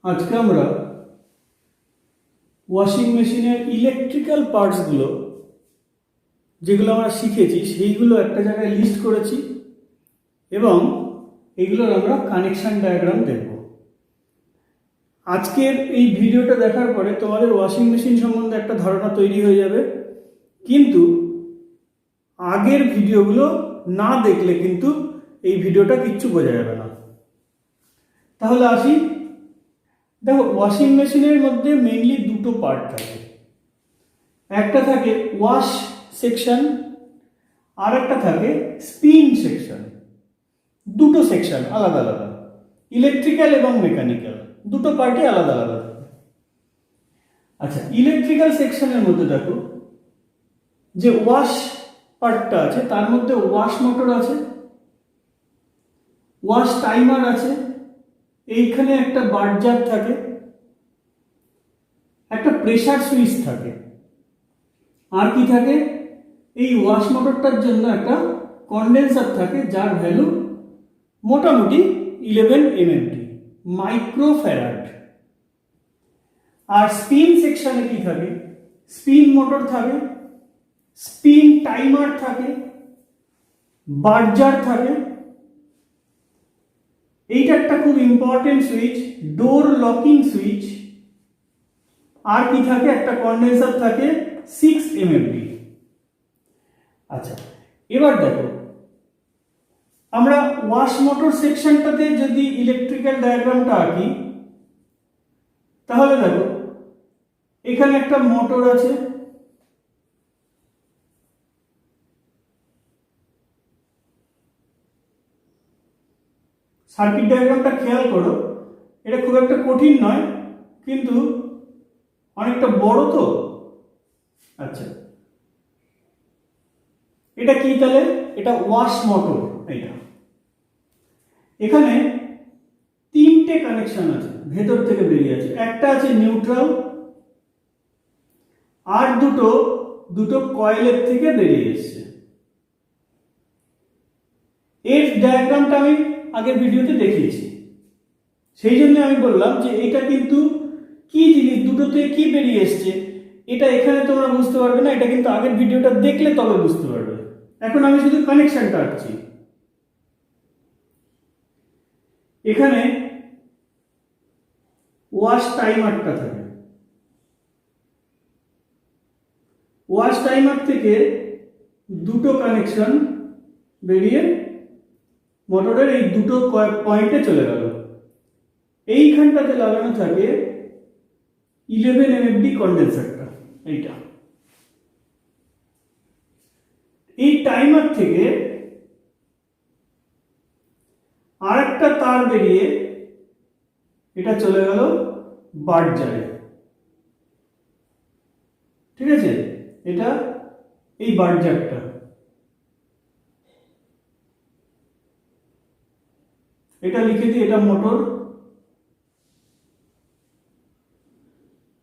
আজকে আমরা ওয়াশিং মেশিনের ইলেকট্রিক্যাল পার্টসগুলো যেগুলো আমরা শিখেছি সেইগুলো একটা জায়গায় লিস্ট করেছি এবং এগুলোর আমরা কানেকশন ডায়াগ্রাম দেখব। আজকের এই ভিডিওটা দেখার পরে তোমাদের ওয়াশিং মেশিন সম্বন্ধে একটা ধারণা তৈরি হয়ে যাবে, কিন্তু আগের ভিডিওগুলো না দেখলে কিন্তু এই ভিডিওটা কিচ্ছু বোঝা যাবে না। তাহলে আসি। দেখো, ওয়াশিং মেশিনের মধ্যে মেইনলি দুটো পার্ট থাকে। একটা থাকে ওয়াশ সেকশন আর একটা থাকে স্পিন সেকশন। দুটো সেকশন আলাদা আলাদা, ইলেকট্রিক্যাল এবং মেকানিক্যাল, দুটো পার্টই আলাদা আলাদা থাকে। আচ্ছা, ইলেকট্রিক্যাল সেকশনের মধ্যে দেখো যে ওয়াশ পার্টটা আছে তার মধ্যে ওয়াশ মোটর আছে, ওয়াশ টাইমার আছে, এইখানে একটা বার্জার থাকে, একটা প্রেসার সুইচ থাকে, আর কি থাকে, এই ওয়াশ মোটরটার জন্য একটা কন্ডেন্সার থাকে যার ভ্যালু মোটামুটি 11 এমএমটি মাইক্রোফ্যারাড। আর স্পিন সেকশনে কি থাকে, স্পিন মোটর থাকে, স্পিন টাইমার থাকে, বার্জার থাকে, এইটা একটা খুব ইম্পর্টেন্ট সুইচ, ডোর লকিং সুইচ, আর কি থাকে, একটা কন্ডেন্সার থাকে 6 এমএমপি। আচ্ছা, এবার দেখো আমরা ওয়াশ মোটর সেকশনটাতে যদি ইলেকট্রিক্যাল ডায়াগ্রামটা আঁকি তাহলে দেখো এখানে একটা মোটর আছে, সার্কিট ডায়াগ্রামটা খেয়াল করো, এটা খুব একটা কঠিন নয় কিন্তু অনেকটা বড় তো। আচ্ছা, এটা কি তাহলে, এটা ওয়াশ মোটর। এটা এখানে তিনটে কানেকশন আছে, ভেতর থেকে বেরিয়ে আছে। একটা আছে নিউট্রাল, আর দুটো কয়েলের থেকে বেরিয়ে এসছে। এর ডায়াগ্রামটা আমি আগের ভিডিওতে দেখিয়েছি, সেই জন্য আমি বললাম যে এটা কিন্তু কি জিনিস, দুটোতে কি বেরিয়ে এসছে এটা এখানে তোমরা বুঝতে পারবে না, এটা কিন্তু আগের ভিডিওটা দেখলে তবে বুঝতে পারবে। এখন আমি শুধু কানেকশনটা আঁকছি। এখানে ওয়াশ টাইমারটা থাকে, ওয়াশ টাইমার থেকে দুটো কানেকশন বেরিয়ে মোটরের এই দুটো পয়েন্টে চলে গেল। এইখানটাতে লাগানো থাকে 11 এমএফডি কন্ডেন্সারটা। এইটা এই টাইমার থেকে আরেকটা তার বেরিয়ে এটা চলে গেল বার্জারে। ঠিক আছে, এটা এই বার্জারটা, এটা লিখে দিই, এটা মোটর,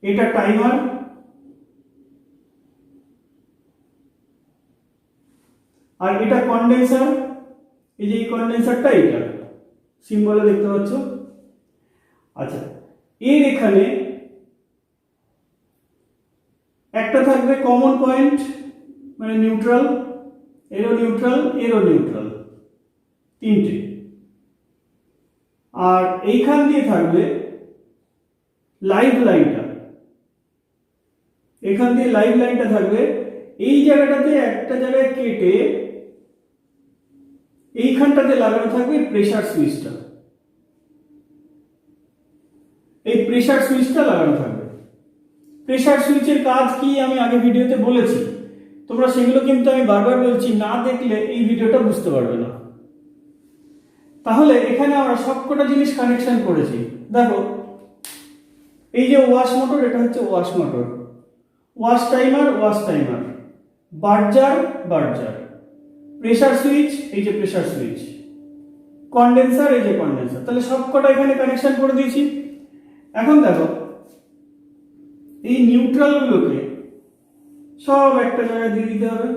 এটা টাইমার, আর এটা কন্ডেন্সার। এই যে এই কন্ডেন্সারটা, এটা সিম্বলে দেখতে পাচ্ছ। আচ্ছা, এর এখানে একটা থাকবে কমন পয়েন্ট মানে নিউট্রাল, এরও নিউট্রাল, এরও নিউট্রাল, তিনটে। আর এইখান দিয়ে থাকবে লাইভ লাইনটা, এখান দিয়ে লাইভ লাইনটা থাকবে। এই জায়গাটাতে একটা জায়গায় কেটে এইখানটাতে লাগানো থাকবে প্রেসার সুইচটা, এই প্রেসার সুইচটা লাগানো থাকবে। প্রেসার সুইচের কাজ কি আমি আগে ভিডিওতে বলেছি, তোমরা সেগুলো কিন্তু আমি বারবার বলছি, না দেখলে এই ভিডিওটা বুঝতে পারবে না। তাহলে এখানে আমরা সবকটা জিনিস কানেকশন করেছি। দেখো, এই যে ওয়াশ মোটর, এটা হচ্ছে wash motor, wash timer, wash timer, Berger, Berger, pressure switch, এই যে প্রেসার সুইচ, কন্ডেন্সার, এই যে কন্ডেন্সার। তাহলে সবকটা এখানে কানেকশন করে দিয়েছি। এখন দেখো, এই নিউট্রাল গুলোকে সব একটা জায়গায় দিয়ে দিতে হবে,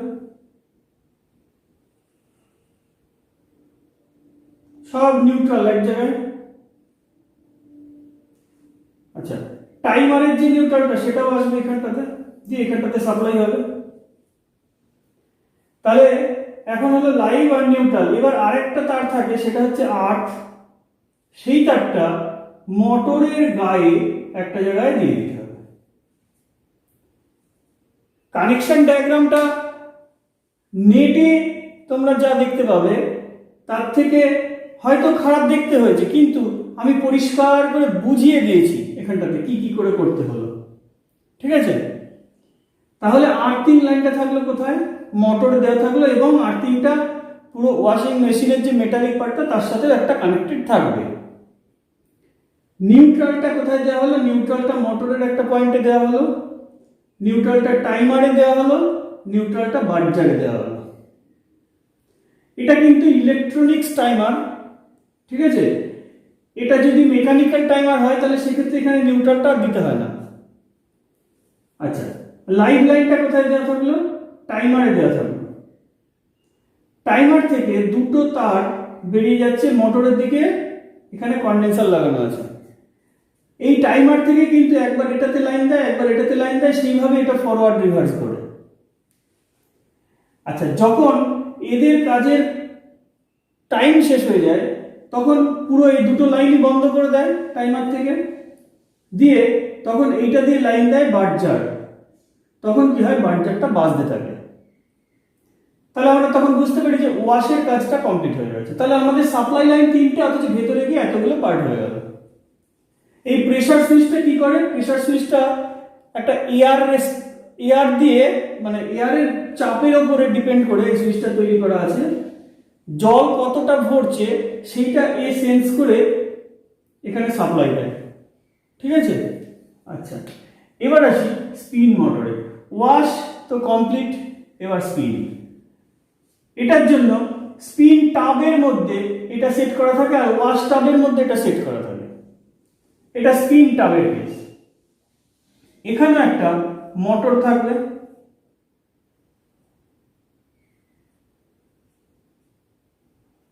সব নিউট্রাল এক জায়গায়। আচ্ছা, টাইমারের যে নিউট্রালটা সেটাও আসবে এখানটাতে, দিয়ে এখানটাতে সাপ্লাই হবে। তাহলে এখন হলো লাইভ আর নিউট্রাল। এবার আরেকটা তার থাকে, সেটা হচ্ছে আর্থ। সেই তারটা মোটরের গায়ে একটা জায়গায় দিয়ে দিতে হবে। কানেকশন ডায়াগ্রামটা নেটে তোমরা যা দেখতে পাবে তার থেকে হয়তো খারাপ দেখতে হয়েছে, কিন্তু আমি পরিষ্কার করে বুঝিয়ে দিয়েছি এখানটাতে কি কি করে করতে হলো। ঠিক আছে? তাহলে আর্থিং লাইনটা থাকলো কোথায়? মোটরে দেওয়া থাকলো, এবং আর্থিংটা পুরো ওয়াশিং মেশিনের যে মেটালিক পার্টটা তার সাথে একটা কানেক্টেড থাকবে। নিউট্রালটা কোথায় দেওয়া হলো? নিউট্রালটা মোটরের একটা পয়েন্টে দেওয়া হলো, নিউট্রালটা টাইমারে দেওয়া হলো, নিউট্রালটা বার্জারে দেওয়া হলো। এটা কিন্তু ইলেকট্রনিক্স টাইমার। ঠিক আছে? এটা যদি মেকানিক্যাল টাইমার হয় তাহলে সেক্ষেত্রে এখানে নিউট্রালটা দিতে হয় না। আচ্ছা, লাইভ লাইনটা কোথায় দেওয়া থাকলো? টাইমারে দেওয়া থাকলো। টাইমার থেকে দুটো তার বেরিয়ে যাচ্ছে মোটরের দিকে, এখানে কন্ডেন্সার লাগানো আছে। এই টাইমার থেকে কিন্তু একবার এটাতে লাইন দেয়, একবার এটাতে লাইন দেয়, সেইভাবে এটা ফরওয়ার্ড রিভার্স করে। আচ্ছা, যখন এদের কাজের টাইম শেষ হয়ে যায় তখন পুরো এই দুটো লাইনই বন্ধ করে দেয় টাইমার থেকে, দিয়ে তখন এইটা দিয়ে লাইন দেয় বার্জার। তখন কি হয়? বার্জারটা বাজতে থাকে। তাহলে আমরা তখন বুঝতে পারি যে ওয়াশের কাজটা কমপ্লিট হয়ে গেছে। তাহলে আমাদের সাপ্লাই লাইন তিনটে, অথচ ভেতরে গিয়ে এতগুলো পার্ট হয়ে গেল। এই প্রেসার সুইচটা কি করে? প্রেসার সুইচটা একটা এয়ার দিয়ে, মানে এয়ারের চাপের উপরে ডিপেন্ড করে এই সুইচটা তৈরি করা আছে। জল কতটা ভরছে সেইটা সেন্স করে এখানে সাপ্লাই দেয়। ঠিক আছে? আচ্ছা, এবার আসি স্পিন মোটরে। ওয়াশ তো কমপ্লিট, এবার স্পিন। এটার জন্য স্পিন টাবের মধ্যে এটা সেট করা থাকে, আর ওয়াশ টাবের মধ্যে এটা সেট করা থাকে। এটা স্পিন টাবের কেস। এখানে একটা মোটর থাকবে,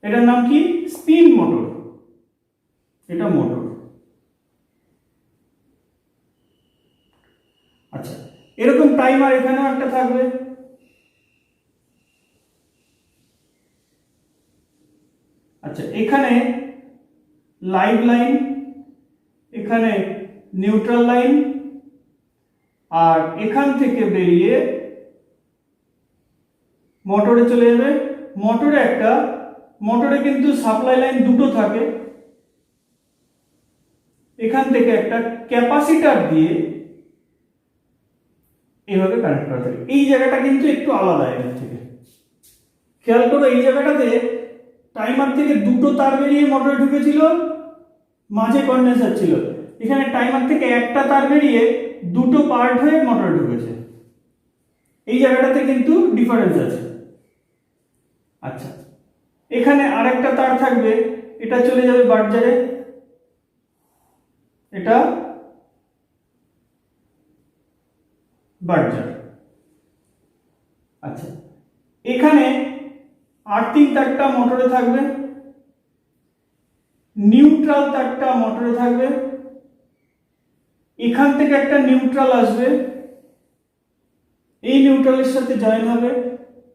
এটার নাম কি? Spin motor. এটা মোটর। আচ্ছা, এরকম টাইমার এখানেও একটা থাকবে। আচ্ছা, এখানে লাইভ লাইন, এখানে নিউট্রাল লাইন, আর এখান থেকে বেরিয়ে মোটরে চলে যাবে। মোটরে কিন্তু সাপ্লাই লাইন দুটো থাকে। এখান থেকে একটা ক্যাপাসিটার দিয়ে এইভাবে কানেক্ট করা থাকে। এই জায়গাটা কিন্তু একটু আলাদা এর থেকে, খেয়াল করো। এই জায়গাটাতে টাইমার থেকে দুটো তার বেরিয়ে মোটরে ঢুকেছিল, মাঝে কন্ডেন্সার ছিল। এখানে টাইমার থেকে একটা তার বেরিয়ে দুটো পার্ট হয়ে মোটরে ঢুকেছে। এই জায়গাটাতে কিন্তু ডিফারেন্স আছে। আচ্ছা, এখানে আরেকটা তার থাকবে, এটা চলে যাবে বার্জারে, এটা বার্জার। আচ্ছা, এখানে আর্থিং তারটা মোটরে থাকবে, নিউট্রাল তারটা মোটরে থাকবে। এখান থেকে একটা নিউট্রাল আসবে, এই নিউট্রালের সাথে জয়েন হবে,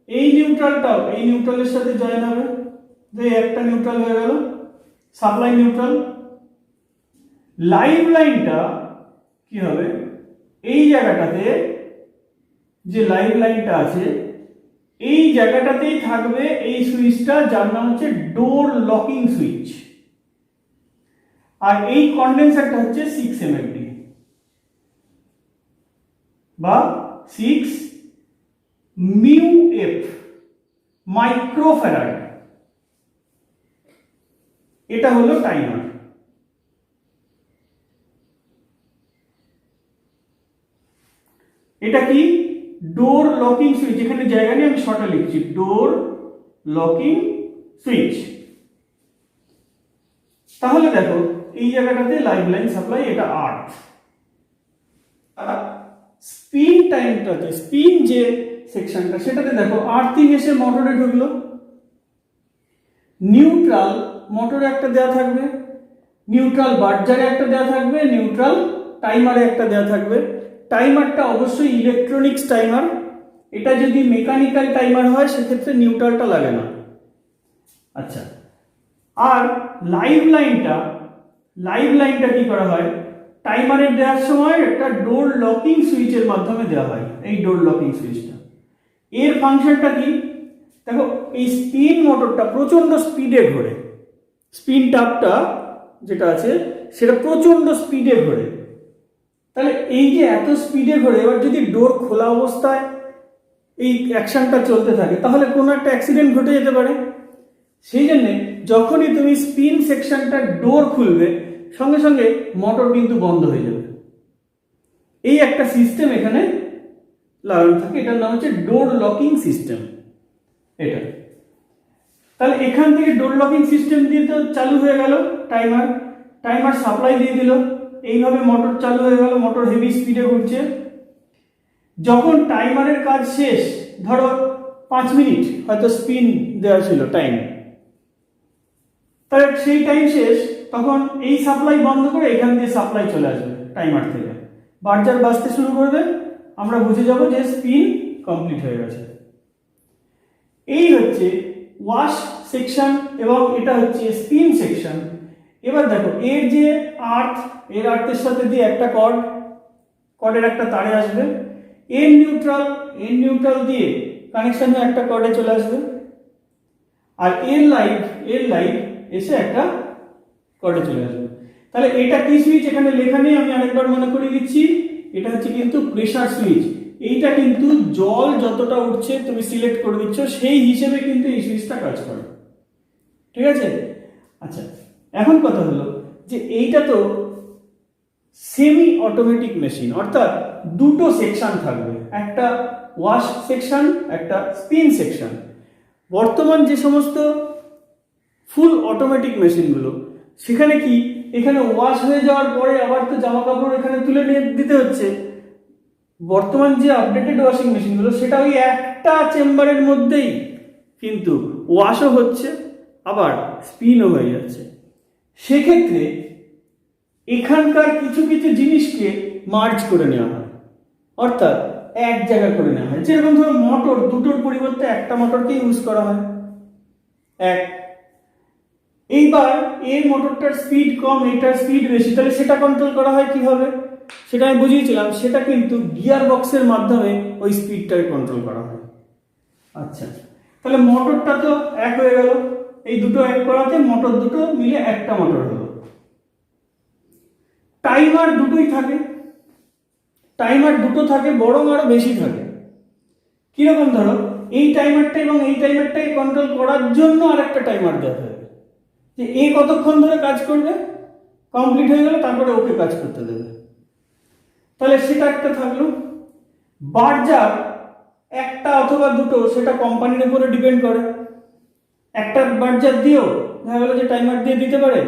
এই নিউট্রালটাও এই নিউট্রালের সাথে জয়েন হবে, যে একটা নিউট্রাল হয়ে গেল, সাপ্লাই নিউট্রাল। লাইভ লাইনটা কি হবে? এই জায়গাটাতে যে লাইভ লাইনটা আছে এই জায়গাটাতেই থাকবে এই সুইচটা, যার নাম হচ্ছে ডোর লকিং সুইচ। আর এই কন্ডেন্সারটা হচ্ছে 6 এমএফডি বা 6 মিউ এফ মাইক্রোফ্যারাড। এটা হলো টাইমার। এটা কি? ডোর লকিং সুইচ। এখানে জায়গা নেই, আমি শর্টে লিখছি, ডোর লকিং সুইচ। তাহলে দেখো এই জায়গাটাতে লাইভ লাইন সাপ্লাই, এটা আর্থ। স্পিন টাইমটাতে, স্পিন যে সেকশনটা সেটাতে দেখো আর্থিং এসে মোটরে ঢুকলো, নিউট্রাল মোটরে একটা দেওয়া থাকবে, নিউট্রাল বার্জারে একটা দেওয়া থাকবে, নিউট্রাল টাইমারে একটা দেওয়া থাকবে। টাইমারটা অবশ্যই ইলেকট্রনিক্স টাইমার। এটা যদি মেকানিক্যাল টাইমার হয় সেক্ষেত্রে নিউট্রালটা লাগে না। আচ্ছা, আর লাইভ লাইনটা কি করা হয়, টাইমারের দেওয়ার সময় একটা ডোর লকিং সুইচের মাধ্যমে দেওয়া হয়। এই ডোর লকিং সুইচটা, এর ফাংশনটা কি দেখো, এই স্পিন মোটরটা প্রচন্ড স্পিডে ঘোরে, স্পিন টাপটা যেটা আছে সেটা প্রচন্ড স্পিডে ঘোরে। তাহলে এই যে এত স্পিডে ঘোরে, এবার যদি ডোর খোলা অবস্থায় এই অ্যাকশনটা চলতে থাকে তাহলে কোনো একটা অ্যাক্সিডেন্ট ঘটে যেতে পারে। সেই জন্যে যখনই তুমি স্পিন সেকশনটা ডোর খুলবে সঙ্গে সঙ্গে মোটর কিন্তু বন্ধ হয়ে যাবে। এই একটা সিস্টেম এখানে লাগানো থাকে, এটার নাম হচ্ছে ডোর লকিং সিস্টেম। এটা তাহলে এখান থেকে ডোর লকিং সিস্টেম দিয়ে তো চালু হয়ে গেল টাইমার সাপ্লাই দিয়ে দিল, এইভাবে মোটর চালু হয়ে গেল, মোটর হেভি স্পিডে ঘুরছে। যখন টাইমারের কাজ শেষ, ধরো 5 মিনিট হয়তো স্পিন দেওয়া ছিল টাইম, তাহলে সেই টাইম শেষ, তখন এই সাপ্লাই বন্ধ করে এখান দিয়ে সাপ্লাই চলে আসবে টাইমার থেকে, বাজার বাজতে শুরু করবে, আমরা বুঝে যাব যে স্পিন কমপ্লিট হয়ে গেছে। এই হচ্ছে ওয়াশ সেকশন এবং এটা হচ্ছে স্পিন সেকশন। এবার দেখো এর যে আর্থের সাথে দিয়ে একটা কর্ডের একটা তারে আসবে, এর নিউট্রাল দিয়ে কানেকশন হয়ে একটা কর্ডে চলে আসবে, আর এর লাইট এসে একটা কর্ডে চলে আসবে। তাহলে এটা কি সুইচ এখানে লেখা নেই, আমি আরেকবার মনে করিয়ে দিচ্ছি, এটা হচ্ছে কিন্তু প্রেসার সুইচ। এইটা কিন্তু জল যতটা উঠছে তুমি সিলেক্ট করে দিচ্ছ সেই হিসেবে কিন্তু এই সুইচটা কাজ করে, ঠিক আছে। আচ্ছা, এখন কথা হলো যে এইটা তো সেমি অটোমেটিক মেশিন, অর্থাৎ দুটো সেকশন থাকবে, একটা ওয়াশ সেকশন, একটা স্পিন সেকশন। বর্তমান যে সমস্ত ফুল অটোমেটিক মেশিনগুলো, সেখানে কি এখানে ওয়াশ হয়ে যাওয়ার পরে আবার তো জামা কাপড় এখানে তুলে নিয়ে দিতে হচ্ছে। বর্তমান যে আপডেটেড ওয়াশিং মেশিনগুলো সেটা ওই একটা চেম্বারের মধ্যেই কিন্তু ওয়াশও হচ্ছে আবার স্পিনও হয়ে যাচ্ছে। সেক্ষেত্রে এখানকার কিছু কিছু জিনিসকে মার্জ করে নেওয়া হয়, অর্থাৎ এক জায়গা করে নেওয়া হয়। যেরকম ধরো মোটর, দুটোর পরিবর্তে একটা মোটরকে ইউজ করা হয়। এইবার এই মোটরটার স্পিড কম, এটার স্পিড বেশি, তাহলে সেটা কন্ট্রোল করা হয় কিভাবে, সেটা আমি বুঝিয়েছিলাম। সেটা কিন্তু গিয়ার বক্সের মাধ্যমে ওই স্পিডটাকে কন্ট্রোল করা হয়। আচ্ছা, তাহলে মোটরটা তো এক হয়ে গেল, এই দুটো এক করাতে মোটর দুটো মিলে একটা মোটর হলো। টাইমার দুটোই থাকে, টাইমার দুটো থাকে, বরং আরো বেশি থাকে। কিরকম, ধরো এই টাইমারটা এবং এই টাইমারটাকে কন্ট্রোল করার জন্য আরেকটা টাইমার দেওয়া হবে, যে এ কতক্ষণ ধরে কাজ করবে, কমপ্লিট হয়ে গেলে তারপরে ওকে কাজ করতে দেবে। তাহলে সেটা একটা থাকলো। বার্জার একটা অথবা দুটো সেটা কোম্পানির উপরে ডিপেন্ড করে। একটা বার্জার দিয়েও দেখা গেলো যে টাইমার দিয়ে দিতে পারে,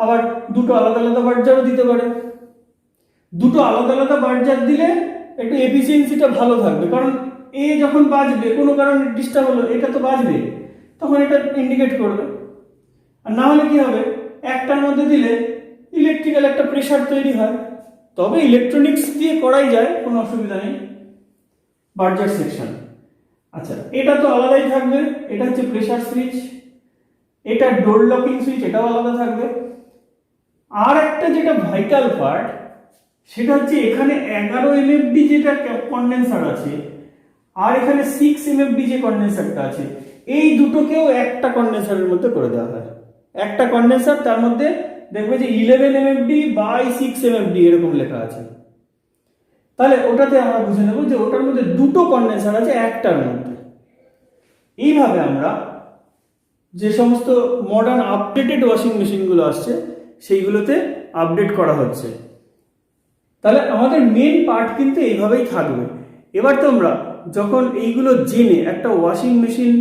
আবার দুটো আলাদা আলাদা বার্জারও দিতে পারে। দুটো আলাদা আলাদা বার্জার দিলে একটু এফিসিয়েন্সিটা ভালো থাকবে, কারণ এ যখন বাজবে, কোনো কারণে ডিস্টার্ব হলো, এটা তো বাজবে, তখন এটা ইন্ডিকেট করবে। আর না হলে কি হবে, একটার মধ্যে দিলে ইলেকট্রিক্যাল একটা প্রেসার তৈরি হয়। তবে ইলেকট্রনিক্স দিয়ে করাই যায়, কোনো অসুবিধা নেই। বার্জার সেকশন, আচ্ছা এটা তো আলাদাই থাকবে, এটা হচ্ছে প্রেসার সুইচ, এটা ডোর লকিং সুইচ, এটাও আলাদা থাকবে। আর একটা যেটা ভাইটাল পার্ট, সেটা হচ্ছে এখানে 11 MFD যেটা কন্ডেন্সার আছে, আর এখানে 6 MFD যে কন্ডেন্সারটা আছে, এই দুটোকেও একটা কন্ডেন্সারের মধ্যে করে দেওয়া হয়। একটা কন্ডেন্সার, তার মধ্যে দেখবে যে 11 MFD বাই 6 MFD এরকম লেখা আছে। তাহলে ওটাতে আমরা বুঝে নেব যে ওটার মধ্যে দুটো কন্ডেন্সার আছে একটার মধ্যে। এইভাবে আমরা যে সমস্ত মডার্ন আপডেটেড ওয়াশিং মেশিনগুলো আসছে সেইগুলোতে আপডেট করা হচ্ছে। তাহলে আমাদের মেন পার্ট কিন্তু এইভাবেই থাকবে। এবার তোমরা যখন এইগুলো জেনে একটা ওয়াশিং মেশিন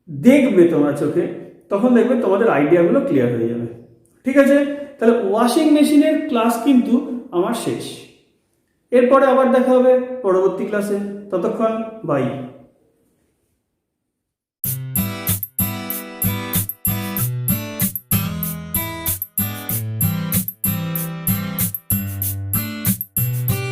দেখবে তোমরা চোখে, তখন দেখবে তোমাদের আইডিয়াগুলো ক্লিয়ার হয়ে যাবে। ঠিক আছে, তাহলে ওয়াশিং মেশিনের ক্লাস কিন্তু আমার শেষ। এরপরে আবার দেখা হবে পরবর্তী ক্লাসে। ততক্ষণ বাই।